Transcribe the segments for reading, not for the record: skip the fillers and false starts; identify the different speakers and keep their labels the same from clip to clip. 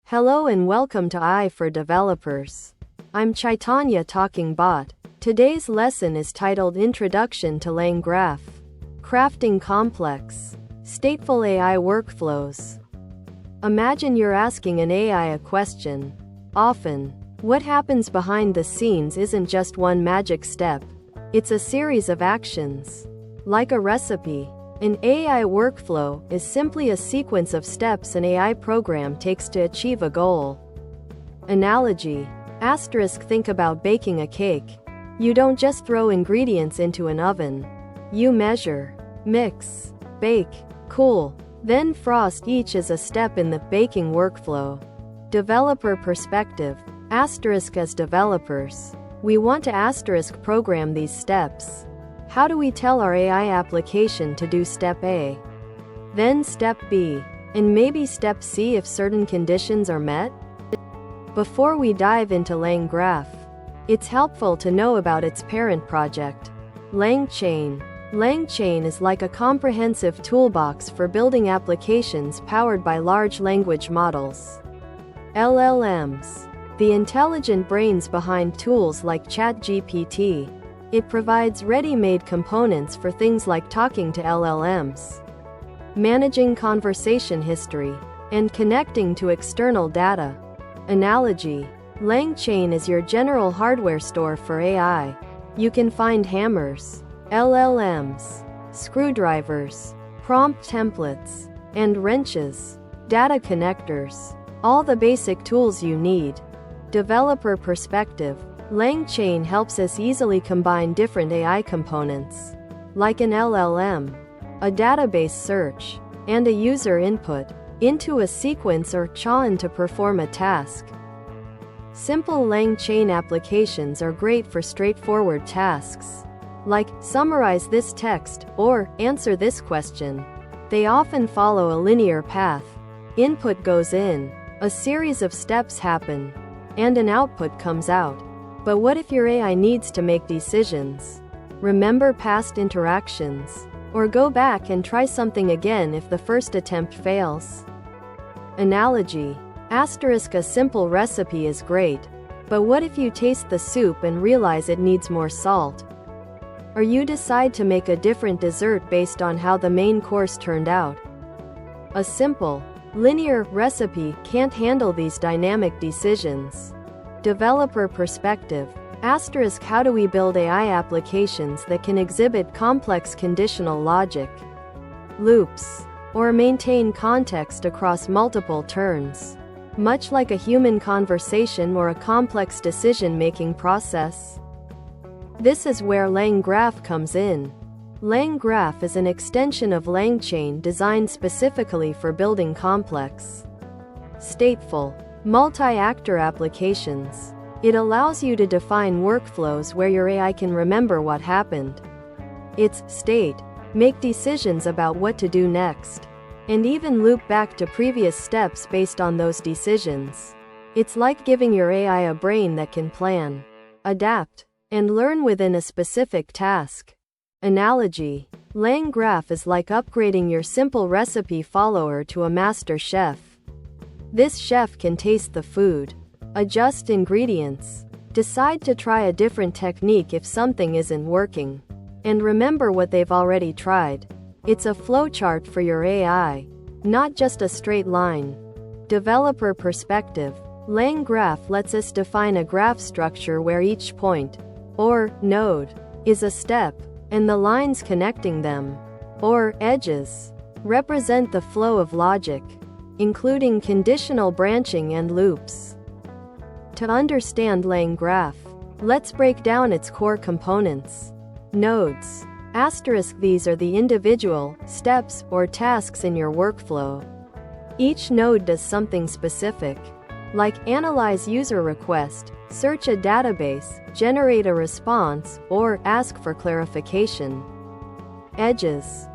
Speaker 1: Hello and welcome to AI for Developers. I'm Chaitanya talking bot. Today's lesson is titled Introduction to LangGraph. Crafting complex, stateful AI workflows. Imagine you're asking an AI a question. Often, what happens behind the scenes isn't just one magic step. It's a series of actions. Like a recipe, an AI workflow is simply a sequence of steps an AI program takes to achieve a goal. Analogy. Think about baking a cake. You don't just throw ingredients into an oven. You measure, mix, bake, cool, then frost. Each is a step in the baking workflow. Developer perspective. As developers, we want to program these steps. How do we tell our AI application to do step A, then step B, and maybe step C if certain conditions are met? Before we dive into LangGraph, it's helpful to know about its parent project, LangChain. LangChain is like a comprehensive toolbox for building applications powered by large language models, LLMs, the intelligent brains behind tools like ChatGPT. It provides ready-made components for things like talking to LLMs, managing conversation history, and connecting to external data. Analogy. LangChain is your general hardware store for AI. You can find hammers, LLMs, screwdrivers, prompt templates, and wrenches, data connectors, all the basic tools you need. Developer perspective. LangChain helps us easily combine different AI components, like an LLM, a database search, and a user input, into a sequence or chain to perform a task. Simple LangChain applications are great for straightforward tasks, like summarize this text or answer this question. They often follow a linear path. Input goes in, a series of steps happen, and an output comes out. But what if your AI needs to make decisions? Remember past interactions? Or go back and try something again if the first attempt fails? Analogy. A simple recipe is great, but what if you taste the soup and realize it needs more salt? Or you decide to make a different dessert based on how the main course turned out? A simple, linear recipe can't handle these dynamic decisions. Developer perspective. How do we build AI applications that can exhibit complex conditional logic, loops, or maintain context across multiple turns, much like a human conversation or a complex decision-making process? This is where LangGraph comes in. LangGraph is an extension of LangChain designed specifically for building complex, stateful, multi-actor applications. It allows you to define workflows where your AI can remember what happened, its state, make decisions about what to do next, and even loop back to previous steps based on those decisions. It's like giving your AI a brain that can plan, adapt, and learn within a specific task. Analogy. LangGraph is like upgrading your simple recipe follower to a master chef. This chef can taste the food, adjust ingredients, decide to try a different technique if something isn't working, and remember what they've already tried. It's a flowchart for your AI, not just a straight line. Developer perspective. LangGraph lets us define a graph structure where each point, or node, is a step, and the lines connecting them, or edges, represent the flow of logic, including conditional branching and loops. To understand LangGraph, let's break down its core components. Nodes. These are the individual steps or tasks in your workflow. Each node does something specific, like analyze user request, search a database, generate a response, or ask for clarification. Edges.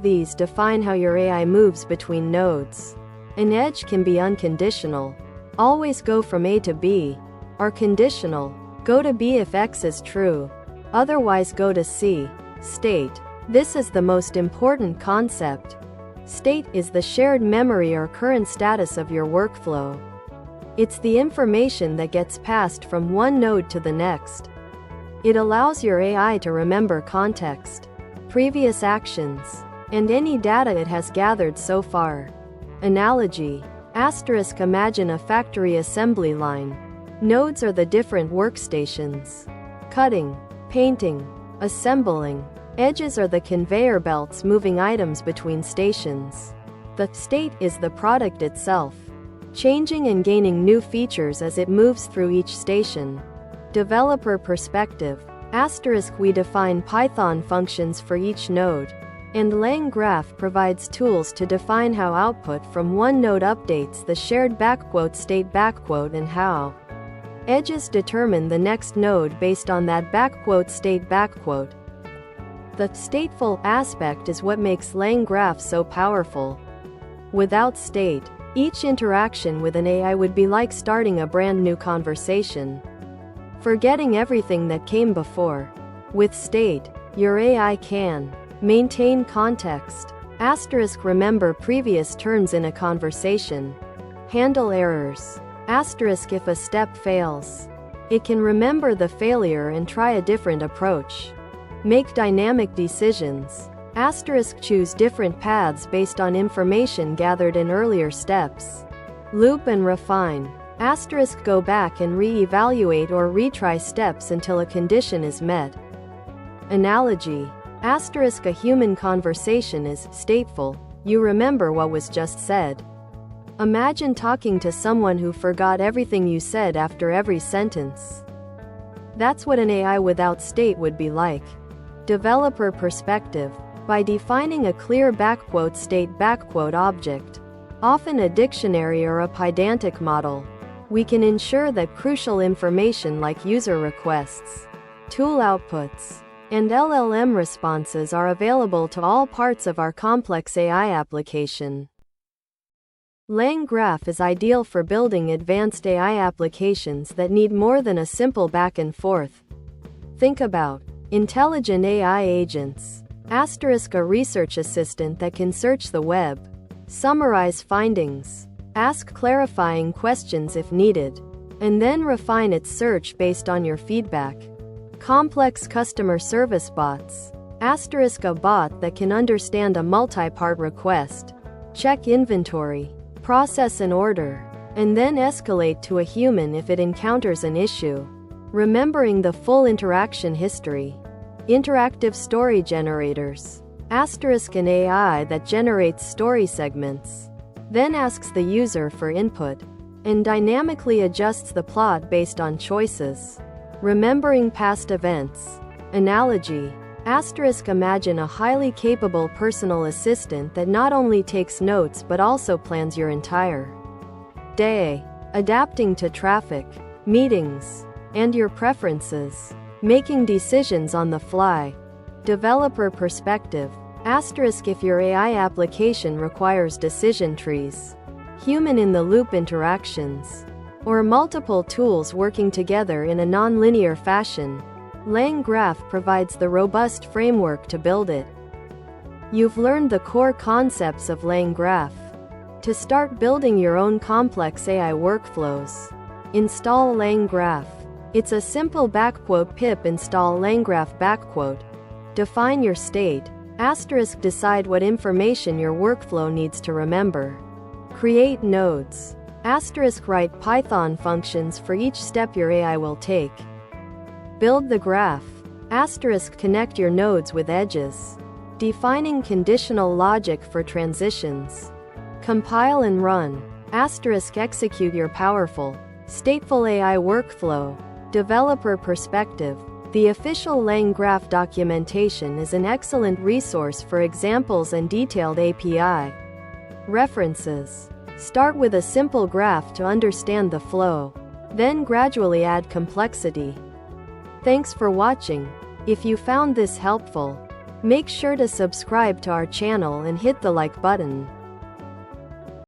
Speaker 1: These define how your AI moves between nodes. An edge can be unconditional, always go from A to B, or conditional, go to B if X is true, otherwise go to C. State. This is the most important concept. State is the shared memory or current status of your workflow. It's the information that gets passed from one node to the next. It allows your AI to remember context, previous actions, and any data it has gathered so far. Analogy. Asterisk, imagine a factory assembly line. Nodes are the different workstations. Cutting, painting, assembling. Edges are the conveyor belts moving items between stations. The state is the product itself, changing and gaining new features as it moves through each station. Developer perspective. Asterisk, we define Python functions for each node, and LangGraph provides tools to define how output from one node updates the shared state and how edges determine the next node based on that state. The stateful aspect is what makes LangGraph so powerful. Without state, each interaction with an AI would be like starting a brand new conversation, forgetting everything that came before. With state, your AI can maintain context, asterisk, remember previous turns in a conversation, handle errors, asterisk, if a step fails, it can remember the failure and try a different approach, make dynamic decisions, asterisk, choose different paths based on information gathered in earlier steps, loop and refine, asterisk, go back and re-evaluate or retry steps until a condition is met. Analogy. Asterisk, a human conversation is stateful. You remember what was just said. Imagine talking to someone who forgot everything you said after every sentence. That's what an AI without state would be like. Developer perspective. By defining a clear state object, often a dictionary or a pedantic model, we can ensure that crucial information like user requests, tool outputs, and LLM responses are available to all parts of our complex AI application. LangGraph is ideal for building advanced AI applications that need more than a simple back and forth. Think about intelligent AI agents, asterisk, a research assistant that can search the web, summarize findings, ask clarifying questions if needed, and then refine its search based on your feedback. Complex customer service bots, asterisk, a bot that can understand a multi-part request, check inventory, process an order, and then escalate to a human if it encounters an issue, remembering the full interaction history. Interactive story generators, asterisk, an AI that generates story segments, then asks the user for input, and dynamically adjusts the plot based on choices, remembering past events. Analogy. Asterisk, imagine a highly capable personal assistant that not only takes notes but also plans your entire day, adapting to traffic, meetings, and your preferences, making decisions on the fly. Developer perspective. Asterisk, if your AI application requires decision trees, human-in-the-loop interactions, or multiple tools working together in a non-linear fashion, LangGraph provides the robust framework to build it. You've learned the core concepts of LangGraph. To start building your own complex AI workflows, install LangGraph. It's a simple pip install LangGraph . Define your state, asterisk, decide what information your workflow needs to remember. Create nodes, asterisk, write Python functions for each step your AI will take. Build the graph, asterisk, connect your nodes with edges, defining conditional logic for transitions. Compile and run, asterisk, execute your powerful, stateful AI workflow. Developer perspective. The official LangGraph documentation is an excellent resource for examples and detailed API references. Start with a simple graph to understand the flow, then gradually add complexity. Thanks for watching. If you found this helpful, make sure to subscribe to our channel and hit the like button.